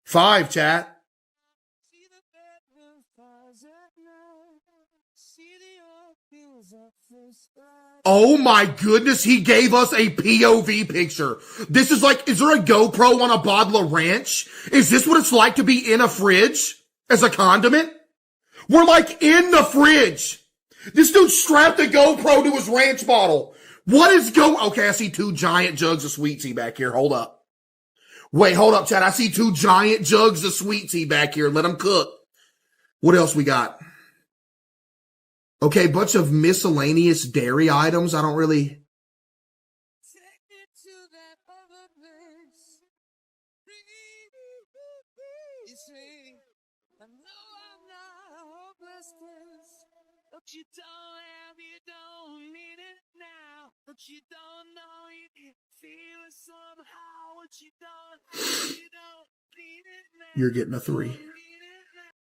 5, chat. Oh my goodness, he gave us a POV picture. This is like, is there a GoPro on a bottle of ranch? Is this what it's like to be in a fridge as a condiment? We're like in the fridge. This dude strapped a GoPro to his ranch bottle. What is okay, I see 2 giant jugs of sweet tea back here. Hold up. Wait, hold up, Chad. I see 2 giant jugs of sweet tea back here. Let them cook. What else we got? Okay, bunch of miscellaneous dairy items. I don't really... You don't have, you don't need it now. But you don't know you can feel it somehow. What you don't have, you don't need it now. You're getting a 3.